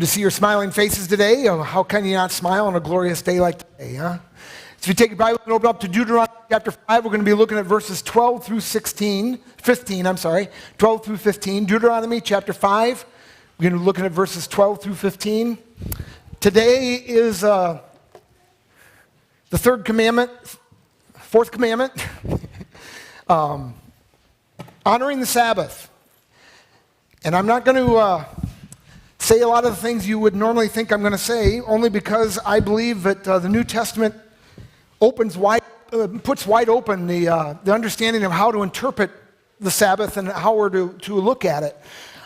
Good to see your smiling faces today. How can you not smile on a glorious day like today, huh? So if you take your Bible and open up to Deuteronomy chapter 5, we're going to be looking at verses 12 through 15. Deuteronomy chapter 5, we're going to be looking at verses 12 through 15. Today is the fourth commandment, honoring the Sabbath. And I'm not going to say a lot of the things you would normally think I'm going to say, only because I believe that the New Testament puts wide open the understanding of how to interpret the Sabbath and how we're to look at it.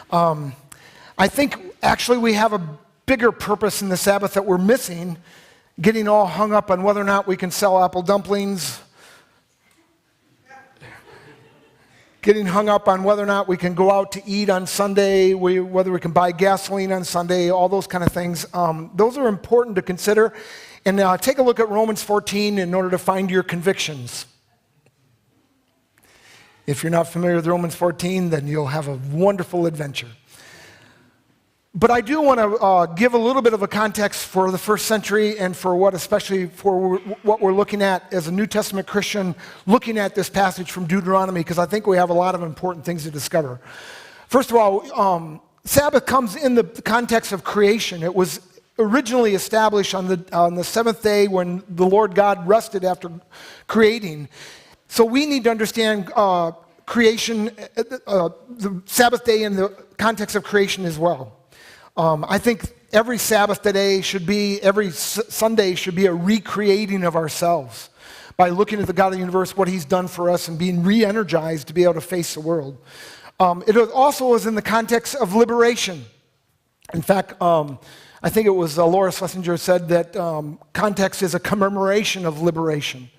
I think actually we have a bigger purpose in the Sabbath that we're missing, getting all hung up on whether or not we can sell apple dumplings, getting hung up on whether or not we can go out to eat on Sunday, whether we can buy gasoline on Sunday, all those kind of things. Those are important to consider. And take a look at Romans 14 in order to find your convictions. If you're not familiar with Romans 14, then you'll have a wonderful adventure. But I do want to give a little bit of a context for the first century and especially for what we're looking at as a New Testament Christian looking at this passage from Deuteronomy, because I think we have a lot of important things to discover. First of all, Sabbath comes in the context of creation. It was originally established on the seventh day when the Lord God rested after creating. So we need to understand creation, the Sabbath day in the context of creation as well. I think every Sabbath today every Sunday should be a recreating of ourselves by looking at the God of the universe, what He's done for us, and being re-energized to be able to face the world. It also is in the context of liberation. In fact, I think it was Laura Schlesinger said that context is a commemoration of liberation.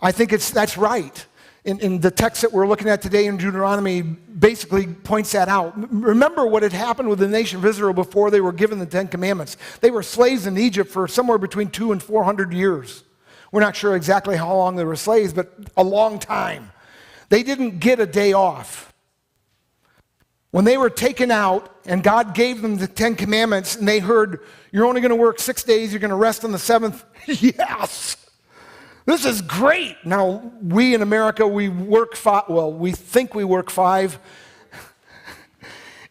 I think that's right. In the text that we're looking at today in Deuteronomy basically points that out. Remember what had happened with the nation of Israel before they were given the Ten Commandments. They were slaves in Egypt for somewhere between 200 and 400 years. We're not sure exactly how long they were slaves, but a long time. They didn't get a day off. When they were taken out and God gave them the Ten Commandments and they heard, you're only going to work 6 days, you're going to rest on the seventh. Yes! This is great. Now, we in America, we work we think we work 5.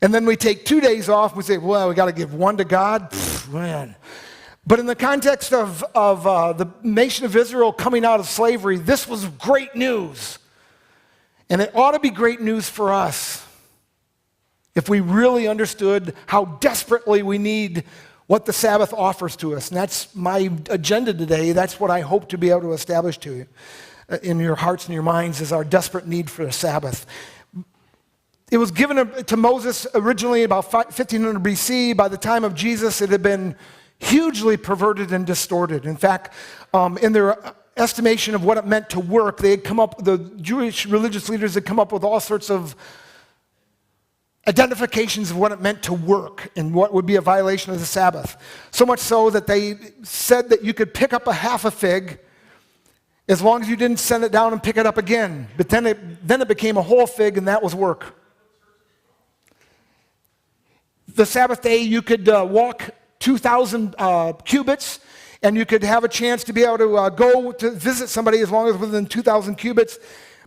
And then we take 2 days off. We say, well, we got to give 1 to God. Man. But in the context of the nation of Israel coming out of slavery, this was great news. And it ought to be great news for us if we really understood how desperately we need what the Sabbath offers to us. And that's my agenda today. That's what I hope to be able to establish to you in your hearts and your minds, is our desperate need for the Sabbath. It was given to Moses originally about 1500 BC. By the time of Jesus, it had been hugely perverted and distorted. In fact, in their estimation of what it meant to work, the Jewish religious leaders had come up with all sorts of identifications of what it meant to work and what would be a violation of the Sabbath. So much so that they said that you could pick up a half a fig as long as you didn't send it down and pick it up again. But then it became a whole fig, and that was work. The Sabbath day, you could walk 2,000 cubits, and you could have a chance to be able to go to visit somebody as long as within 2,000 cubits.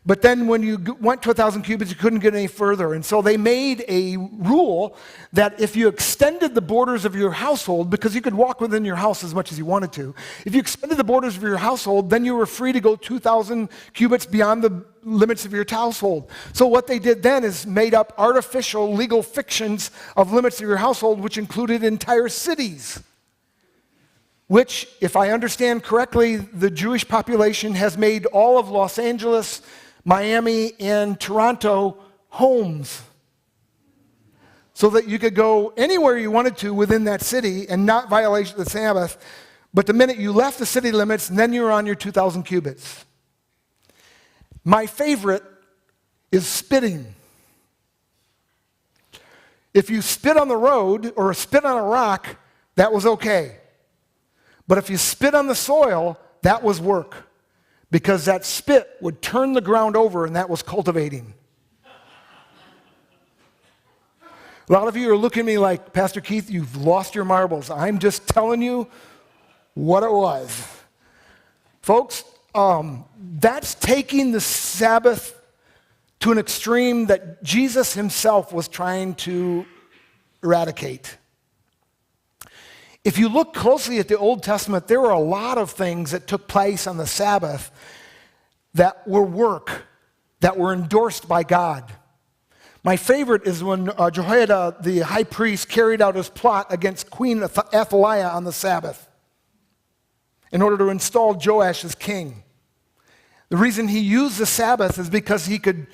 But then when you went to 1,000 cubits, you couldn't get any further. And so they made a rule that if you extended the borders of your household, because you could walk within your house as much as you wanted to, if you extended the borders of your household, then you were free to go 2,000 cubits beyond the limits of your household. So what they did then is made up artificial legal fictions of limits of your household, which included entire cities, which, if I understand correctly, the Jewish population has made all of Los Angeles, Miami, and Toronto homes, so that you could go anywhere you wanted to within that city and not violate the Sabbath. But the minute you left the city limits, then you were on your 2,000 cubits. My favorite is spitting. If you spit on the road or spit on a rock, that was okay. But if you spit on the soil, that was work, because that spit would turn the ground over, and that was cultivating. A lot of you are looking at me like, Pastor Keith, you've lost your marbles. I'm just telling you what it was. Folks, that's taking the Sabbath to an extreme that Jesus himself was trying to eradicate. If you look closely at the Old Testament, there were a lot of things that took place on the Sabbath that were work, that were endorsed by God. My favorite is when Jehoiada, the high priest, carried out his plot against Queen Athaliah on the Sabbath in order to install Joash as king. The reason he used the Sabbath is because he could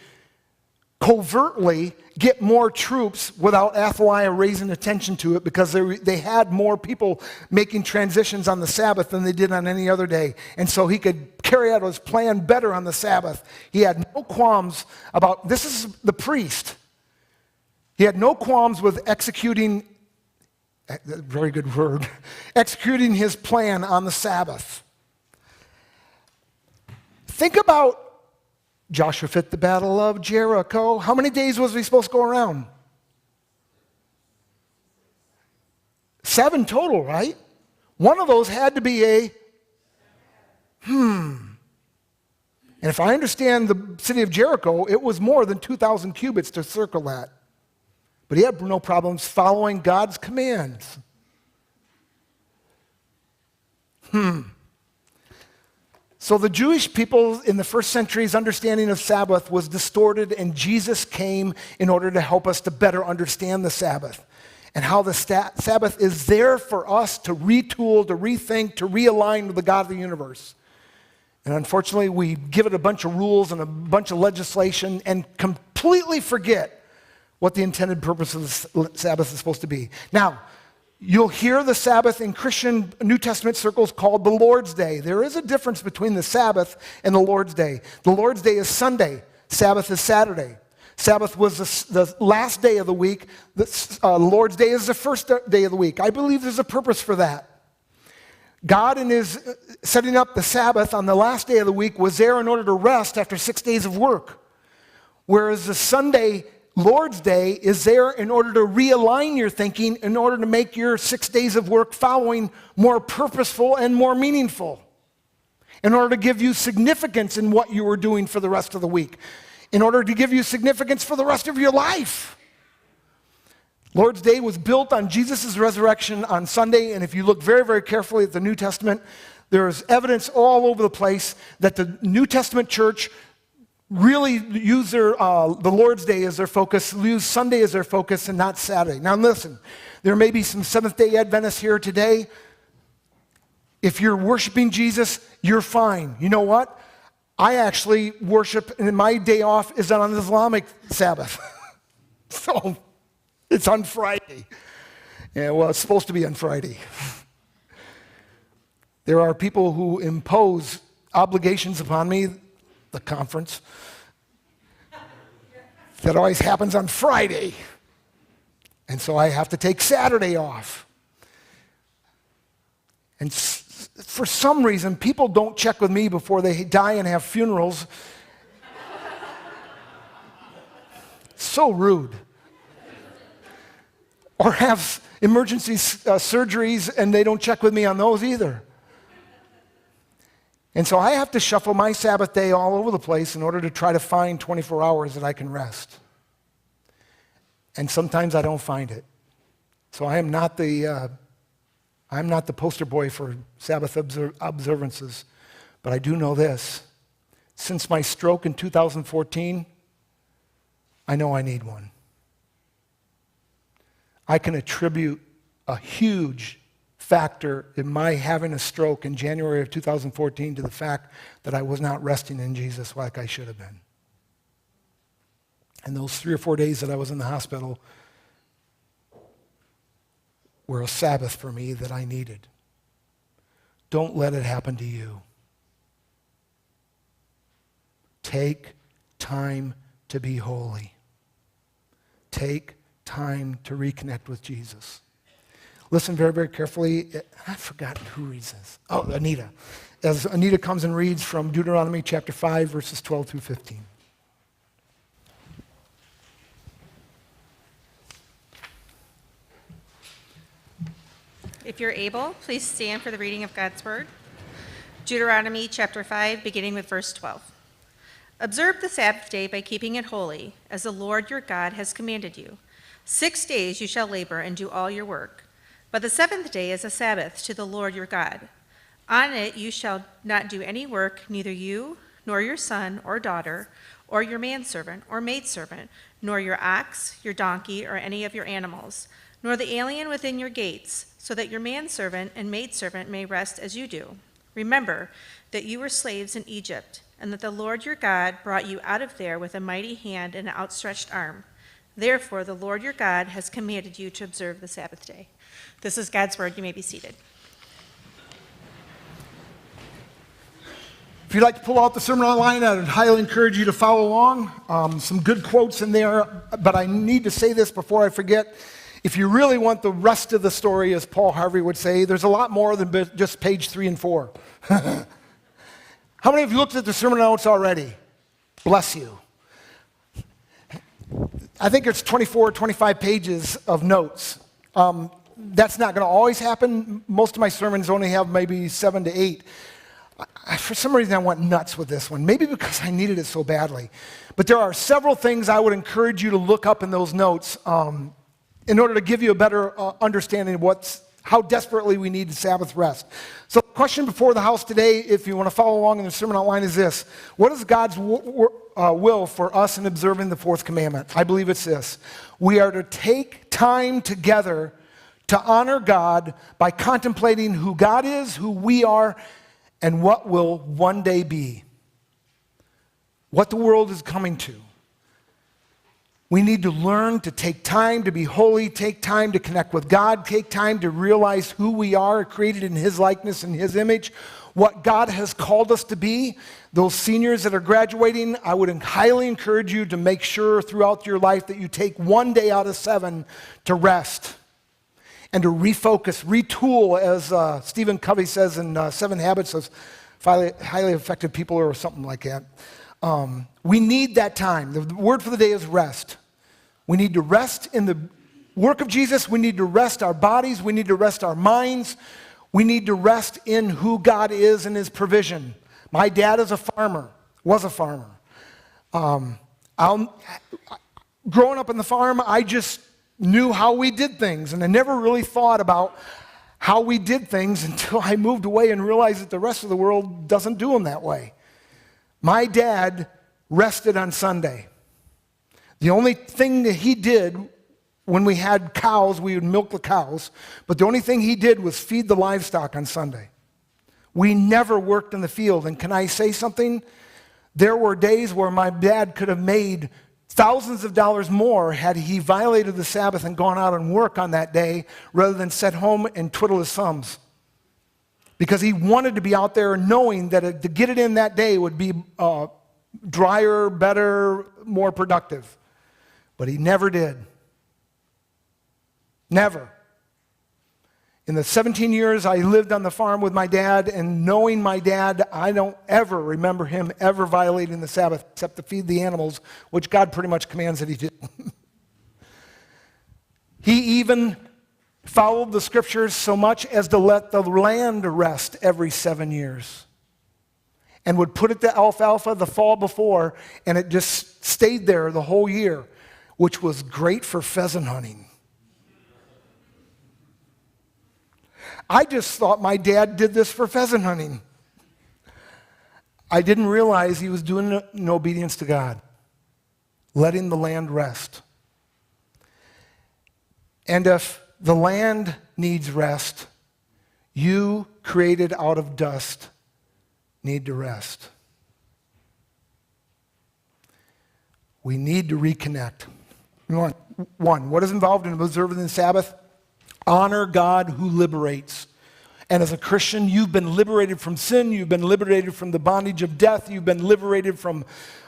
covertly get more troops without Athaliah raising attention to it, because they had more people making transitions on the Sabbath than they did on any other day. And so he could carry out his plan better on the Sabbath. He had no qualms about, this is the priest. He had no qualms with executing, very good word, executing his plan on the Sabbath. Think about Joshua fit the battle of Jericho. How many days was he supposed to go around? 7 total, right? One of those had to be a And if I understand the city of Jericho, it was more than 2,000 cubits to circle that. But he had no problems following God's commands. So the Jewish people in the first century's understanding of Sabbath was distorted, and Jesus came in order to help us to better understand the Sabbath and how the Sabbath is there for us to retool, to rethink, to realign with the God of the universe. And unfortunately, we give it a bunch of rules and a bunch of legislation and completely forget what the intended purpose of the Sabbath is supposed to be. Now, you'll hear the Sabbath in Christian New Testament circles called the Lord's Day. There is a difference between the Sabbath and the Lord's Day. The Lord's Day is Sunday. Sabbath is Saturday. Sabbath was the last day of the week. The Lord's Day is the first day of the week. I believe there's a purpose for that. God, in his setting up the Sabbath on the last day of the week, was there in order to rest after 6 days of work. Whereas the Sunday Lord's Day is there in order to realign your thinking, in order to make your 6 days of work following more purposeful and more meaningful, in order to give you significance in what you were doing for the rest of the week, in order to give you significance for the rest of your life. Lord's Day was built on Jesus' resurrection on Sunday, and if you look very, very carefully at the New Testament, there's evidence all over the place that the New Testament church really use the Lord's Day as their focus, use Sunday as their focus and not Saturday. Now listen, there may be some Seventh-day Adventists here today. If you're worshiping Jesus, you're fine. You know what? I actually worship, and my day off is on the Islamic Sabbath. So it's on Friday. Yeah, well, it's supposed to be on Friday. There are people who impose obligations upon me, the conference, that always happens on Friday. And so I have to take Saturday off. And for some reason, people don't check with me before they die and have funerals. So rude. Or have emergency surgeries and they don't check with me on those either. And so I have to shuffle my Sabbath day all over the place in order to try to find 24 hours that I can rest. And sometimes I don't find it. So I'm not the poster boy for Sabbath observances. But I do know this. Since my stroke in 2014, I know I need one. I can attribute a huge factor in my having a stroke in January of 2014 to the fact that I was not resting in Jesus like I should have been. And those 3 or 4 days that I was in the hospital were a Sabbath for me that I needed. Don't let it happen to you. Take time to be holy. Take time to reconnect with Jesus. Listen very, very carefully. I've forgotten who reads this. Oh, Anita. As Anita comes and reads from Deuteronomy chapter 5, verses 12 through 15. If you're able, please stand for the reading of God's word. Deuteronomy chapter 5, beginning with verse 12. Observe the Sabbath day by keeping it holy, as the Lord your God has commanded you. 6 days you shall labor and do all your work. But the seventh day is a Sabbath to the Lord your God. On it you shall not do any work, neither you, nor your son or daughter, or your manservant or maidservant, nor your ox, your donkey, or any of your animals, nor the alien within your gates, so that your manservant and maidservant may rest as you do. Remember that you were slaves in Egypt, and that the Lord your God brought you out of there with a mighty hand and an outstretched arm. Therefore the Lord your God has commanded you to observe the Sabbath day. This is God's word. You may be seated. If you'd like to pull out the sermon online, I would highly encourage you to follow along. Some good quotes in there, but I need to say this before I forget. If you really want the rest of the story, as Paul Harvey would say, there's a lot more than just page 3 and 4. How many of you looked at the sermon notes already? Bless you. I think it's 24, 25 pages of notes. That's not going to always happen. Most of my sermons only have maybe 7 to 8. For some reason, I went nuts with this one, maybe because I needed it so badly. But there are several things I would encourage you to look up in those notes in order to give you a better understanding of how desperately we need Sabbath rest. So the question before the house today, if you want to follow along in the sermon outline, is this. What is God's will for us in observing the fourth commandment? I believe it's this. We are to take time together to honor God by contemplating who God is, who we are, and what will one day be. What the world is coming to. We need to learn to take time to be holy, take time to connect with God, take time to realize who we are, created in His likeness and His image, what God has called us to be. Those seniors that are graduating, I would highly encourage you to make sure throughout your life that you take 1 day out of 7 to rest and to refocus, retool, as Stephen Covey says in 7 Habits of Highly Effective People or something like that. We need that time. The word for the day is rest. We need to rest in the work of Jesus. We need to rest our bodies. We need to rest our minds. We need to rest in who God is and His provision. My dad is a farmer, was a farmer. Growing up on the farm, I just knew how we did things, and I never really thought about how we did things until I moved away and realized that the rest of the world doesn't do them that way. My dad rested on Sunday. The only thing that he did when we had cows, we would milk the cows, but the only thing he did was feed the livestock on Sunday. We never worked in the field, and can I say something? There were days where my dad could have made thousands of dollars more had he violated the Sabbath and gone out and work on that day rather than sit home and twiddle his thumbs. Because he wanted to be out there knowing that to get it in that day would be drier, better, more productive. But he never did. Never. In the 17 years I lived on the farm with my dad, and knowing my dad, I don't ever remember him ever violating the Sabbath except to feed the animals, which God pretty much commands that he do. He even followed the scriptures so much as to let the land rest every 7 years. And would put it to alfalfa the fall before, and it just stayed there the whole year, which was great for pheasant hunting. I just thought my dad did this for pheasant hunting. I didn't realize he was doing it in obedience to God, letting the land rest. And if the land needs rest, you, created out of dust, need to rest. We need to reconnect. One, what is involved in observing the Sabbath? Honor God who liberates. And as a Christian, you've been liberated from sin, you've been liberated from the bondage of death, you've been liberated from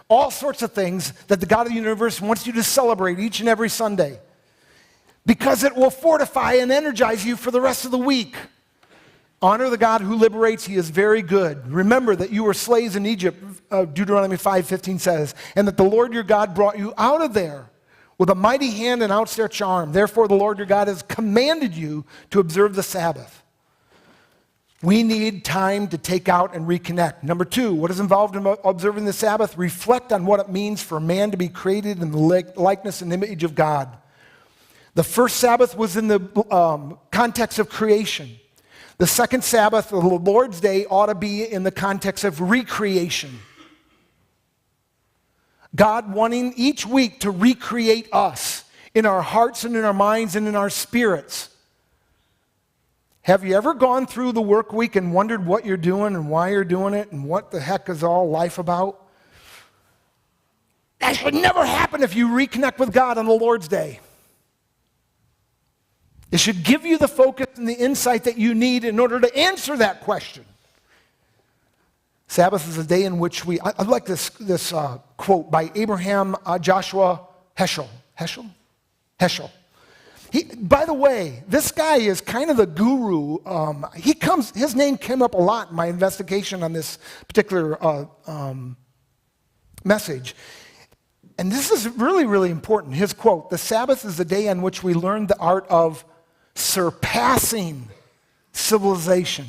all sorts of things that the God of the universe wants you to celebrate each and every Sunday. Because it will fortify and energize you for the rest of the week. Honor the God who liberates, He is very good. Remember that you were slaves in Egypt, Deuteronomy 5:15 says, and that the Lord your God brought you out of there with a mighty hand and outstretched arm. Therefore, the Lord your God has commanded you to observe the Sabbath. We need time to take out and reconnect. Number two, what is involved in observing the Sabbath? Reflect on what it means for man to be created in the likeness and image of God. The first Sabbath was in the context of creation. The second Sabbath, the Lord's Day, ought to be in the context of recreation. God wanting each week to recreate us in our hearts and in our minds and in our spirits. Have you ever gone through the work week and wondered what you're doing and why you're doing it and what the heck is all life about? That should never happen if you reconnect with God on the Lord's Day. It should give you the focus and the insight that you need in order to answer that question. Sabbath is a day in which I like this quote by Abraham Joshua Heschel. Heschel. By the way, this guy is kind of the guru. His name came up a lot in my investigation on this particular message. And this is really, really important. His quote, "The Sabbath is the day on which we learn the art of surpassing civilization."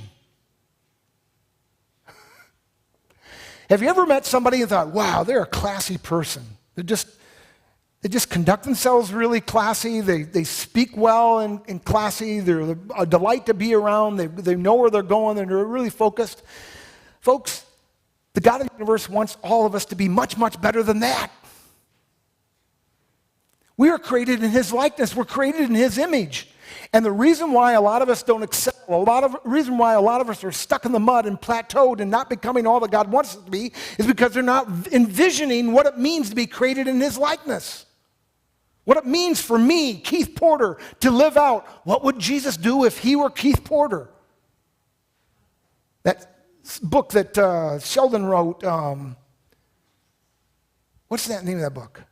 Have you ever met somebody and thought, wow, they're a classy person? They just conduct themselves really classy. They speak well and classy. They're a delight to be around. They know where they're going. They're really focused. Folks, the God of the universe wants all of us to be much, much better than that. We are created in his likeness. We're created in his image. And the reason why a lot of us don't excel, reason why a lot of us are stuck in the mud and plateaued and not becoming all that God wants us to be is because they're not envisioning what it means to be created in his likeness. What it means for me, Keith Porter, to live out what would Jesus do if he were Keith Porter? That book that Sheldon wrote, what's that name of that book?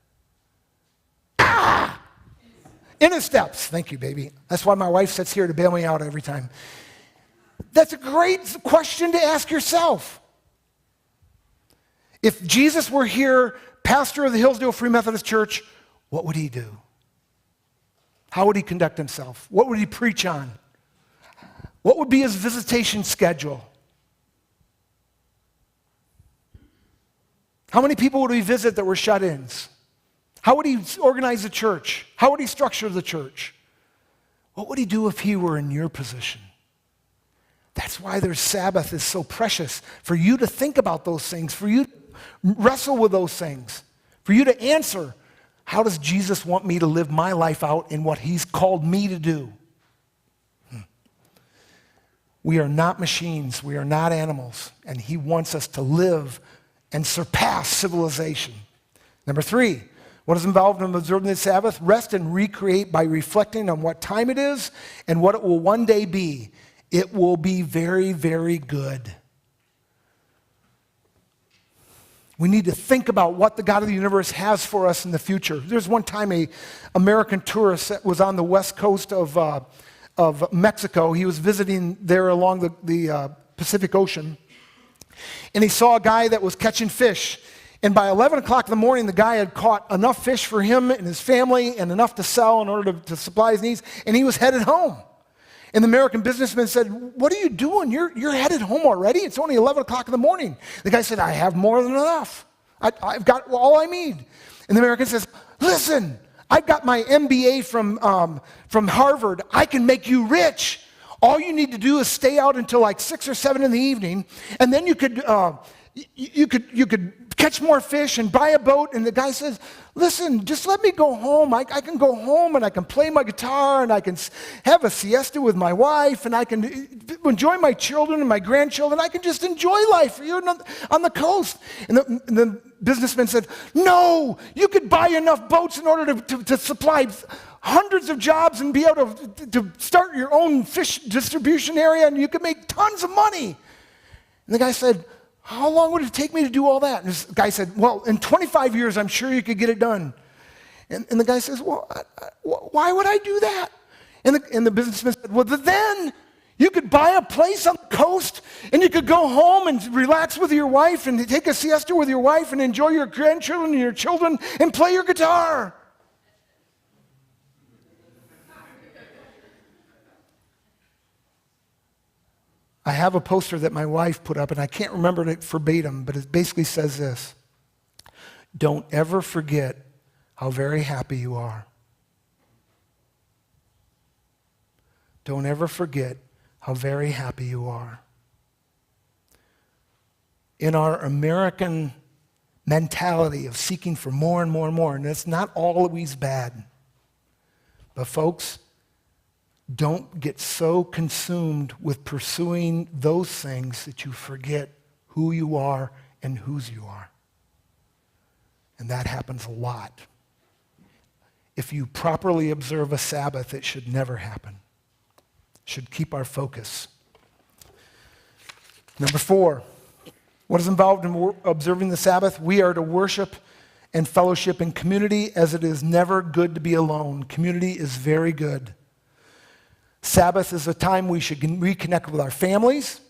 In his steps. Thank you, baby. That's why my wife sits here to bail me out every time. That's a great question to ask yourself. If Jesus were here, pastor of the Hillsdale Free Methodist Church, what would he do? How would he conduct himself? What would he preach on? What would be his visitation schedule? How many people would he visit that were shut-ins? How would he organize the church? How would he structure the church? What would he do if he were in your position? That's why their Sabbath is so precious, for you to think about those things, for you to wrestle with those things, for you to answer, how does Jesus want me to live my life out in what he's called me to do? We are not machines. We are not animals. And he wants us to live and surpass civilization. Number three, what is involved in observing the Sabbath? Rest and recreate by reflecting on what time it is and what it will one day be. It will be very, very good. We need to think about what the God of the universe has for us in the future. There's one time an American tourist that was on the west coast of Mexico. He was visiting there along the Pacific Ocean. And he saw a guy that was catching fish. And by 11 o'clock in the morning, the guy had caught enough fish for him and his family and enough to sell in order to supply his needs. And he was headed home. And the American businessman said, "What are you doing? You're headed home already? It's only 11 o'clock in the morning." The guy said, "I have more than enough. I've got all I need." And the American says, "Listen, I've got my MBA from Harvard. I can make you rich. All you need to do is stay out until like 6 or 7 in the evening, and then you could catch more fish and buy a boat." And the guy says, "Listen, just let me go home. I can go home and I can play my guitar and I can have a siesta with my wife and I can enjoy my children and my grandchildren. I can just enjoy life here on the coast." And the businessman said, "No, you could buy enough boats in order to supply hundreds of jobs and be able to start your own fish distribution area and you could make tons of money." And the guy said, "How long would it take me to do all that?" And this guy said, "Well, in 25 years, I'm sure you could get it done." And the guy says, "Well, why would I do that?" And the businessman said, "Well, then you could buy a place on the coast and you could go home and relax with your wife and take a siesta with your wife and enjoy your grandchildren and your children and play your guitar." I have a poster that my wife put up, and I can't remember it verbatim, but it basically says this: don't ever forget how very happy you are. Don't ever forget how very happy you are. In our American mentality of seeking for more and more and more, and it's not always bad, but folks, don't get so consumed with pursuing those things that you forget who you are and whose you are. And that happens a lot. If you properly observe a Sabbath, it should never happen. It should keep our focus. Number 4, what is involved in observing the Sabbath? We are to worship and fellowship in community, as it is never good to be alone. Community is very good. Sabbath is a time we should reconnect with our families.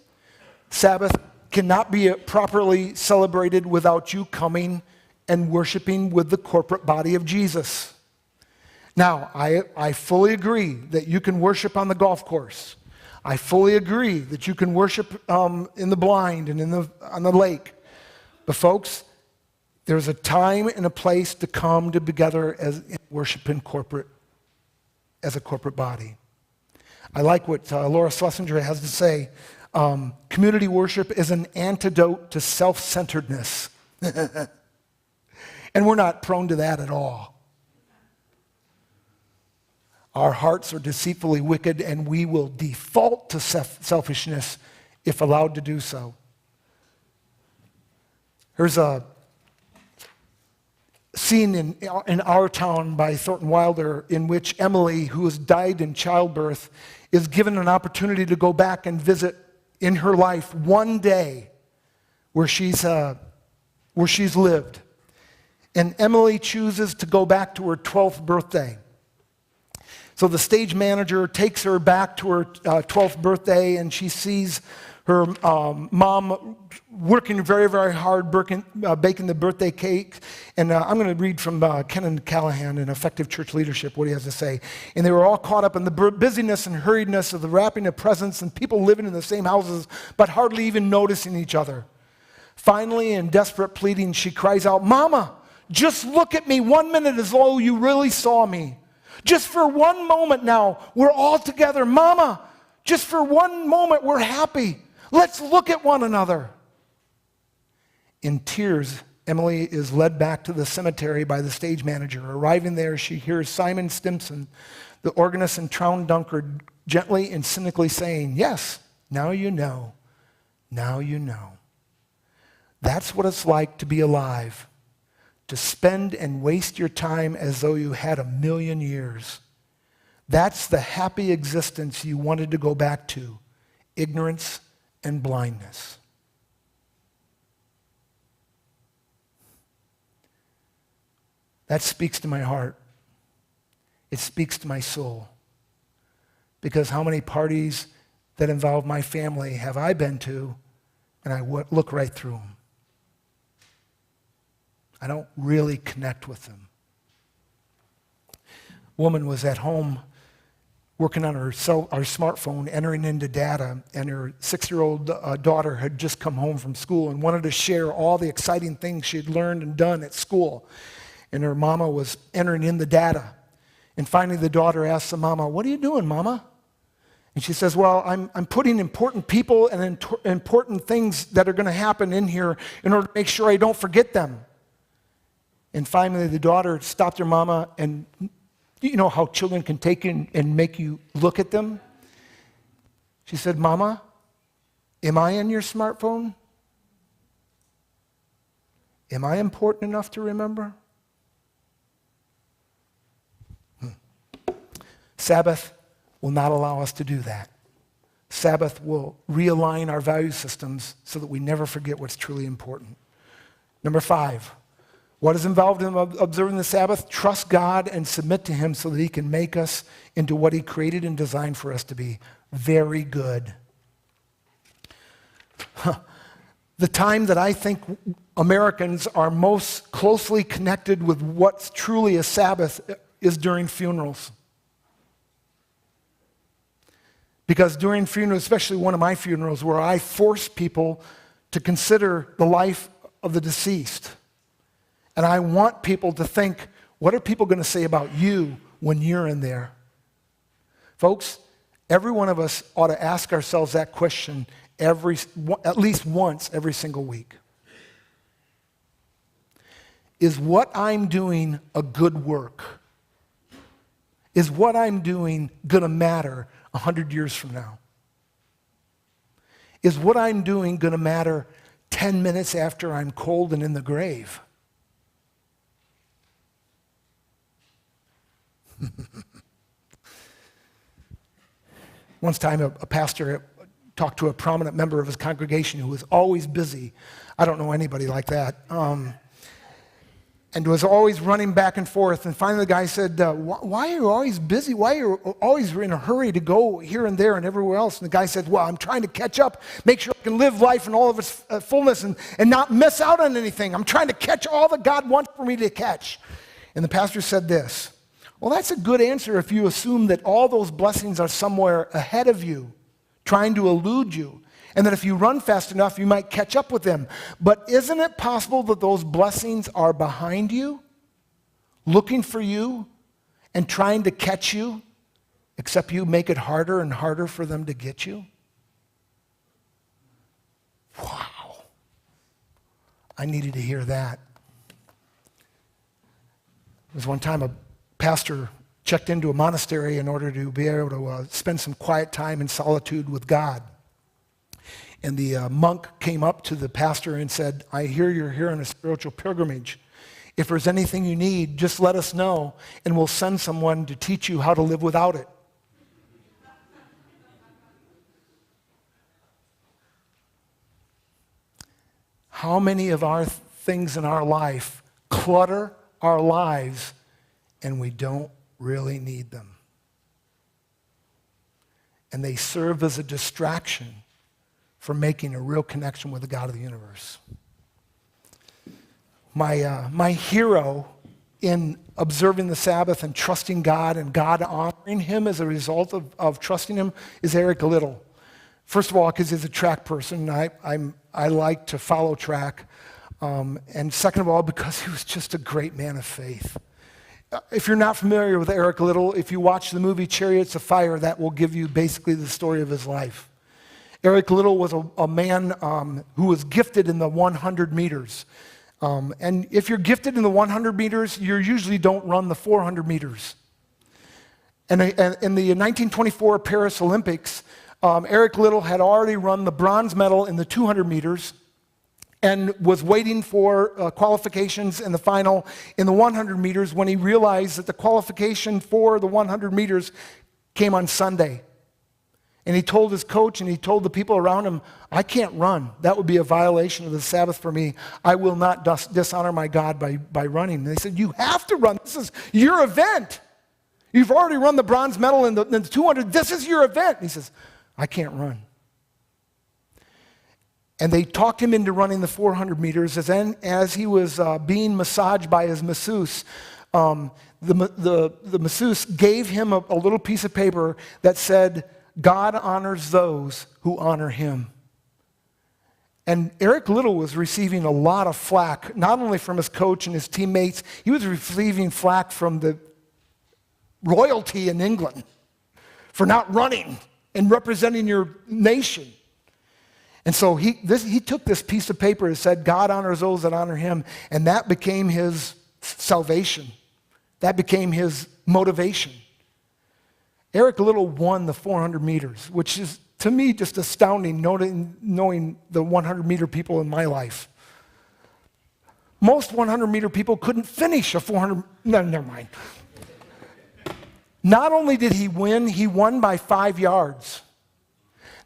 Sabbath cannot be properly celebrated without you coming and worshiping with the corporate body of Jesus. Now, I fully agree that you can worship on the golf course. I fully agree that you can worship in the blind and on the lake. But folks, there's a time and a place to come together as worship in corporate, as a corporate body. I like what Laura Schlesinger has to say. Community worship is an antidote to self-centeredness. And we're not prone to that at all. Our hearts are deceitfully wicked, and we will default to selfishness if allowed to do so. There's a scene in Our Town by Thornton Wilder in which Emily, who has died in childbirth, is given an opportunity to go back and visit in her life one day where she's lived. And Emily chooses to go back to her 12th birthday. So the stage manager takes her back to her 12th birthday, and she sees her mom working very, very hard, baking the birthday cake. And I'm going to read from Kenan Callahan in Effective Church Leadership, what he has to say. And they were all caught up in the busyness and hurriedness of the wrapping of presents and people living in the same houses, but hardly even noticing each other. Finally, in desperate pleading, she cries out, "Mama, just look at me 1 minute as though you really saw me. Just for one moment now, we're all together. Mama, just for one moment, we're happy. Let's look at one another." In tears, Emily is led back to the cemetery by the stage manager. Arriving there, she hears Simon Stimson, the organist and Tround Dunkard, gently and cynically saying, "Yes, now you know. Now you know." That's what it's like to be alive. To spend and waste your time as though you had 1,000,000 years. That's the happy existence you wanted to go back to, ignorance and blindness. That speaks to my heart. It speaks to my soul. Because how many parties that involve my family have I been to, and I look right through them? I don't really connect with them. Woman was at home working on her smartphone, entering into data, and her 6-year-old daughter had just come home from school and wanted to share all the exciting things she had learned and done at school. And her mama was entering in the data. And finally the daughter asks the mama, "What are you doing, Mama?" And she says, "Well, I'm putting important people and important things that are going to happen in here in order to make sure I don't forget them." And finally, the daughter stopped her mama, and you know how children can take in and make you look at them? She said, "Mama, am I in your smartphone? Am I important enough to remember?" Sabbath will not allow us to do that. Sabbath will realign our value systems so that we never forget what's truly important. Number 5. What is involved in observing the Sabbath? Trust God and submit to Him so that He can make us into what He created and designed for us to be. Very good. The time that I think Americans are most closely connected with what's truly a Sabbath is during funerals. Because during funerals, especially one of my funerals, where I force people to consider the life of the deceased. And I want people to think, what are people going to say about you when you're in there? Folks, every one of us ought to ask ourselves that question at least once every single week. Is what I'm doing a good work? Is what I'm doing going to matter 100 years from now? Is what I'm doing going to matter 10 minutes after I'm cold and in the grave? Once time, a pastor talked to a prominent member of his congregation who was always busy. I don't know anybody like that. And was always running back and forth. And finally the guy said, why are you always busy? Why are you always in a hurry to go here and there and everywhere else? And the guy said, well, I'm trying to catch up, make sure I can live life in all of its fullness and not miss out on anything. I'm trying to catch all that God wants for me to catch. And the pastor said this, well, that's a good answer if you assume that all those blessings are somewhere ahead of you, trying to elude you. And that if you run fast enough, you might catch up with them. But isn't it possible that those blessings are behind you, looking for you, and trying to catch you, except you make it harder and harder for them to get you? Wow. I needed to hear that. There was one time a pastor checked into a monastery in order to be able to spend some quiet time in solitude with God. And the monk came up to the pastor and said, I hear you're here on a spiritual pilgrimage. If there's anything you need, just let us know, and we'll send someone to teach you how to live without it. How many of our things in our life clutter our lives, and we don't really need them? And they serve as a distraction for making a real connection with the God of the universe. My hero in observing the Sabbath and trusting God and God honoring him as a result of trusting him is Eric Little. First of all, because he's a track person. I like to follow track. And second of all, because he was just a great man of faith. If you're not familiar with Eric Little, if you watch the movie Chariots of Fire, that will give you basically the story of his life. Eric Little was a man who was gifted in the 100 meters. And if you're gifted in the 100 meters, you usually don't run the 400 meters. And in the 1924 Paris Olympics, Eric Little had already run the bronze medal in the 200 meters and was waiting for qualifications in the final in the 100 meters when he realized that the qualification for the 100 meters came on Sunday. And he told his coach and he told the people around him, I can't run. That would be a violation of the Sabbath for me. I will not dishonor my God by running. And they said, you have to run. This is your event. You've already run the bronze medal in the 200. This is your event. And he says, I can't run. And they talked him into running the 400 meters. As he was being massaged by his masseuse, the masseuse gave him a little piece of paper that said, God honors those who honor him. And Eric Little was receiving a lot of flack, not only from his coach and his teammates, he was receiving flack from the royalty in England for not running and representing your nation. And so he took this piece of paper and said, God honors those that honor him, and that became his salvation. That became his motivation. Eric Little won the 400 meters, which is, to me, just astounding, knowing the 100-meter people in my life. Most 100-meter people couldn't finish a 400, no, never mind. Not only did he won by 5 yards.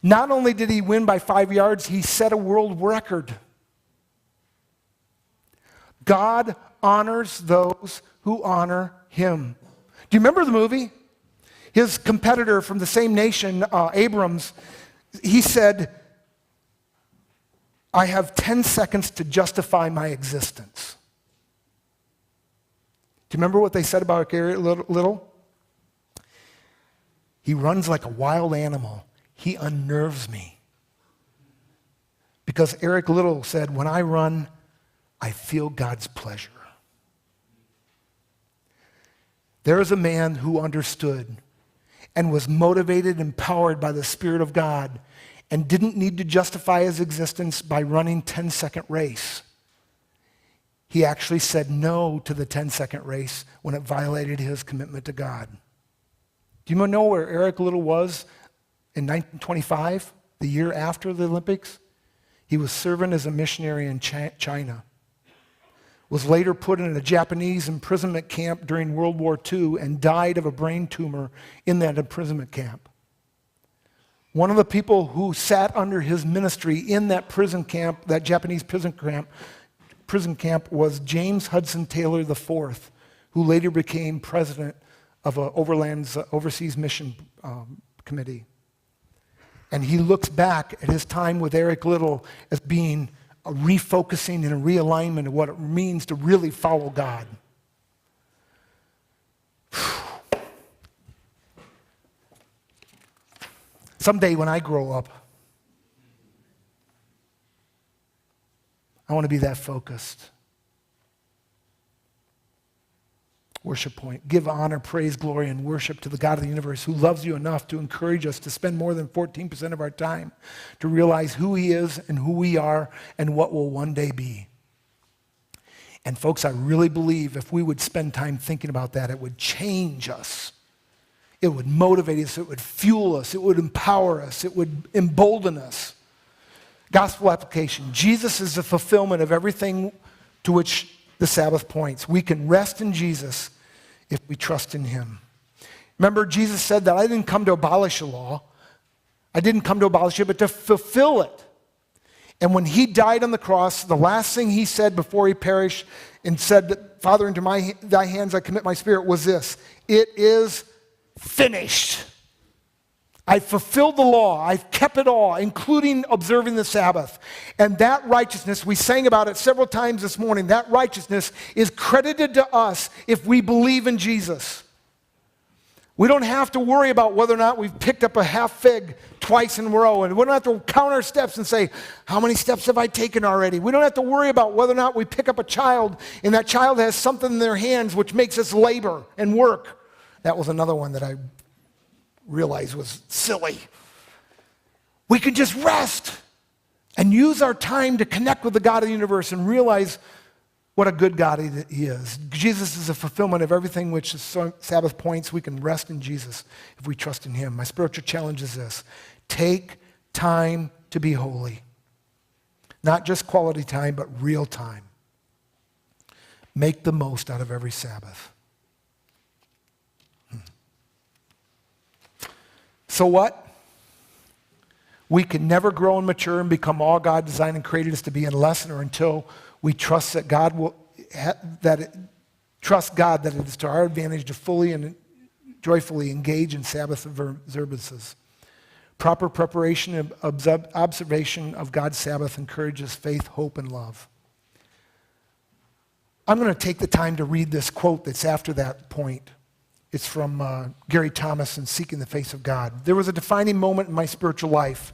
Not only did he win by 5 yards, he set a world record. God honors those who honor him. Do you remember the movie? His competitor from the same nation, Abrams, he said, I have 10 seconds to justify my existence. Do you remember what they said about Eric Little? He runs like a wild animal. he unnerves me. Because Eric Liddell said, when I run, I feel God's pleasure. There is a man who understood and was motivated, empowered by the Spirit of God, and didn't need to justify his existence by running 10-second race. He actually said no to the 10-second race when it violated his commitment to God. Do you know where Eric Liddell was in 1925, the year after the Olympics? He was serving as a missionary in China. Was later put in a Japanese imprisonment camp during World War II and died of a brain tumor in that imprisonment camp. One of the people who sat under his ministry in that prison camp, that Japanese prison camp, was James Hudson Taylor IV, who later became president of an overseas mission committee. And he looks back at his time with Eric Liddell as being a refocusing and a realignment of what it means to really follow God. Someday when I grow up, I want to be that focused. Worship point. Give honor, praise, glory, and worship to the God of the universe who loves you enough to encourage us to spend more than 14% of our time to realize who he is and who we are and what will one day be. And folks, I really believe if we would spend time thinking about that, it would change us. It would motivate us. It would fuel us. It would empower us. It would embolden us. Gospel application. Jesus is the fulfillment of everything to which the Sabbath points. We can rest in Jesus if we trust in him. Remember, Jesus said that I didn't come to abolish the law. I didn't come to abolish it, but to fulfill it. And when he died on the cross, the last thing he said before he perished and said, Father, into thy hands I commit my spirit, was this: it is finished. I fulfilled the law. I've kept it all, including observing the Sabbath. And that righteousness, we sang about it several times this morning, that righteousness is credited to us if we believe in Jesus. We don't have to worry about whether or not we've picked up a half fig twice in a row. And we don't have to count our steps and say, how many steps have I taken already? We don't have to worry about whether or not we pick up a child and that child has something in their hands which makes us labor and work. That was another one that I realized was silly. We can just rest and use our time to connect with the God of the universe and realize what a good God he is. Jesus is a fulfillment of everything which the Sabbath points. We can rest in Jesus if we trust in him. My spiritual challenge is this: take time to be holy. Not just quality time, but real time. Make the most out of every Sabbath. So what? We can never grow and mature and become all God designed and created us to be unless or until we trust that God will trust God that it is to our advantage to fully and joyfully engage in Sabbath observances. Proper preparation and observation of God's Sabbath encourages faith, hope, and love. I'm going to take the time to read this quote that's after that point. It's from Gary Thomas in Seeking the Face of God. There was a defining moment in my spiritual life.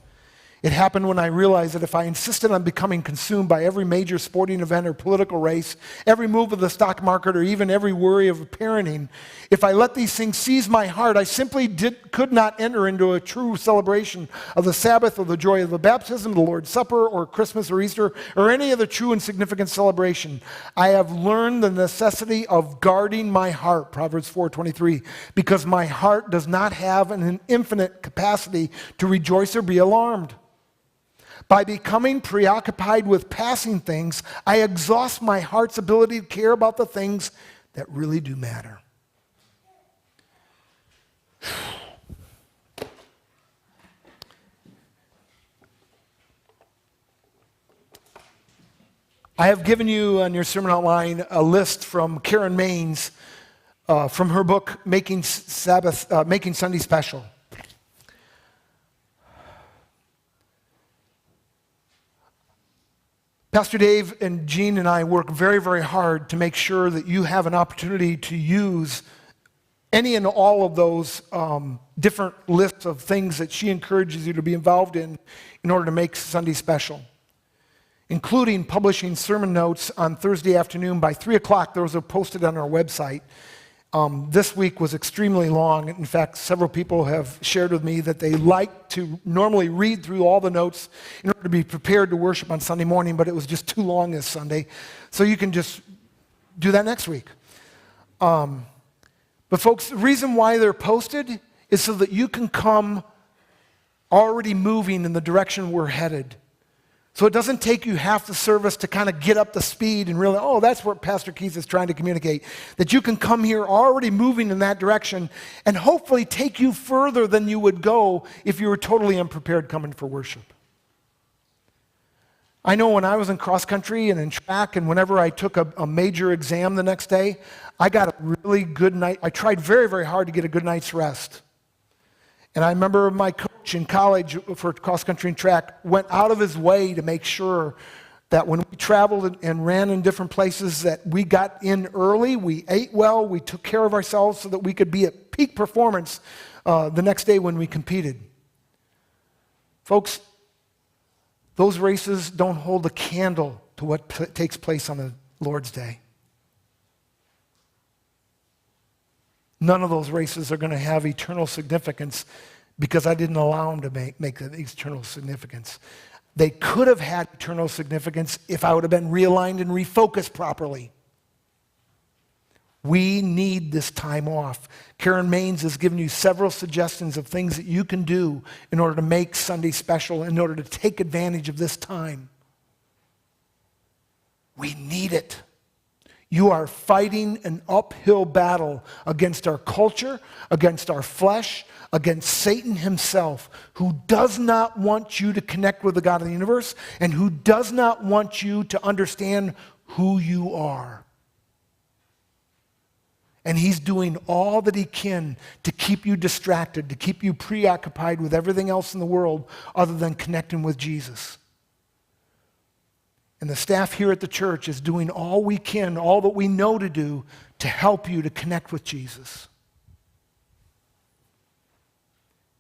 It happened when I realized that if I insisted on becoming consumed by every major sporting event or political race, every move of the stock market, or even every worry of parenting, if I let these things seize my heart, I simply could not enter into a true celebration of the Sabbath or the joy of the baptism, the Lord's Supper, or Christmas or Easter, or any other true and significant celebration. I have learned the necessity of guarding my heart, Proverbs 4:23, because my heart does not have an infinite capacity to rejoice or be alarmed. By becoming preoccupied with passing things, I exhaust my heart's ability to care about the things that really do matter. I have given you on your sermon outline a list from Karen Maines from her book, Making Sunday Special. Pastor Dave and Jean and I work very, very hard to make sure that you have an opportunity to use any and all of those different lists of things that she encourages you to be involved in order to make Sunday special, including publishing sermon notes on Thursday afternoon by 3 o'clock. Those are posted on our website. This week was extremely long. In fact, several people have shared with me that they like to normally read through all the notes in order to be prepared to worship on Sunday morning, but it was just too long this Sunday. So you can just do that next week. But folks, the reason why they're posted is so that you can come already moving in the direction we're headed. So it doesn't take you half the service to kind of get up to speed and realize, oh, that's what Pastor Keith is trying to communicate. That you can come here already moving in that direction and hopefully take you further than you would go if you were totally unprepared coming for worship. I know when I was in cross country and in track, and whenever I took a major exam the next day, I got a really good night. I tried very, very hard to get a good night's rest. And I remember my coach in college for cross country and track went out of his way to make sure that when we traveled and ran in different places that we got in early, we ate well, we took care of ourselves so that we could be at peak performance the next day when we competed. Folks, those races don't hold a candle to what takes place on the Lord's Day. None of those races are going to have eternal significance because I didn't allow them to make the eternal significance. They could have had eternal significance if I would have been realigned and refocused properly. We need this time off. Karen Maines has given you several suggestions of things that you can do in order to make Sunday special, in order to take advantage of this time. We need it. You are fighting an uphill battle against our culture, against our flesh, against Satan himself, who does not want you to connect with the God of the universe and who does not want you to understand who you are. And he's doing all that he can to keep you distracted, to keep you preoccupied with everything else in the world other than connecting with Jesus. And the staff here at the church is doing all we can, all that we know to do, to help you to connect with Jesus.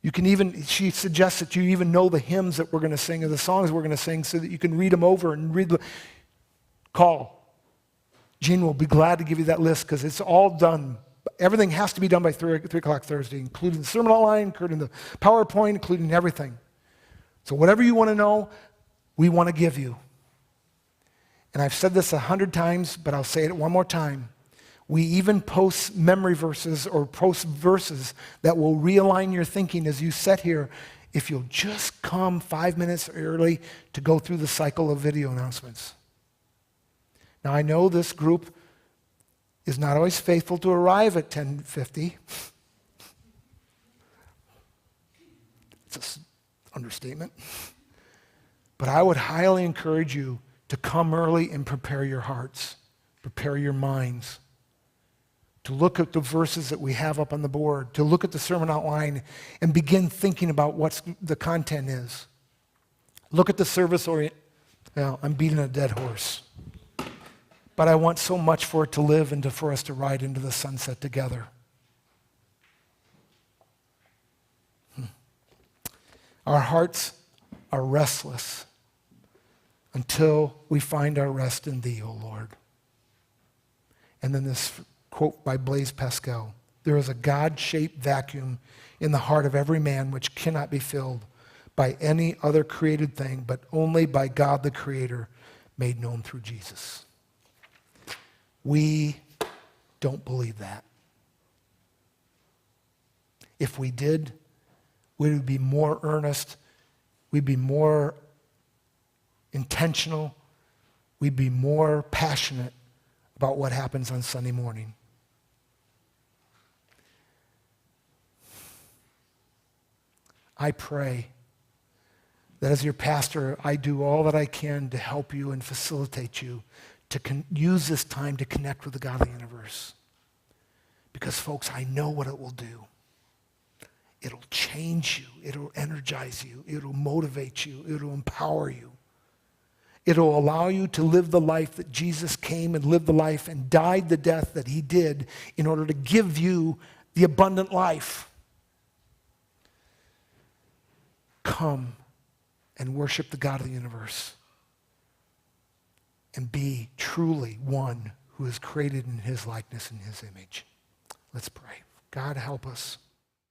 You can even, she suggests that you even know the hymns that we're going to sing or the songs we're going to sing so that you can read them over and call. Gene will be glad to give you that list because it's all done. Everything has to be done by 3 o'clock Thursday, including the sermon outline, including the PowerPoint, including everything. So whatever you want to know, we want to give you. And I've said this 100 times, but I'll say it one more time. We even post memory verses or post verses that will realign your thinking as you sit here if you'll just come 5 minutes early to go through the cycle of video announcements. Now, I know this group is not always faithful to arrive at 10:50. It's an understatement. But I would highly encourage you to come early and prepare your hearts, prepare your minds, to look at the verses that we have up on the board, to look at the sermon outline and begin thinking about what the content is. Look at the service Well, I'm beating a dead horse. But I want so much for it to live and for us to ride into the sunset together. Our hearts are restless until we find our rest in thee, O Lord. And then this quote by Blaise Pascal: there is a God-shaped vacuum in the heart of every man which cannot be filled by any other created thing, but only by God the Creator, made known through Jesus. We don't believe that. If we did, we would be more earnest, we'd be more intentional, we'd be more passionate about what happens on Sunday morning. I pray that as your pastor, I do all that I can to help you and facilitate you to use this time to connect with the God of the universe. Because, folks, I know what it will do. It'll change you. It'll energize you. It'll motivate you. It'll empower you. It'll allow you to live the life that Jesus came and lived the life and died the death that he did in order to give you the abundant life. Come and worship the God of the universe and be truly one who is created in his likeness and his image. Let's pray. God, help us.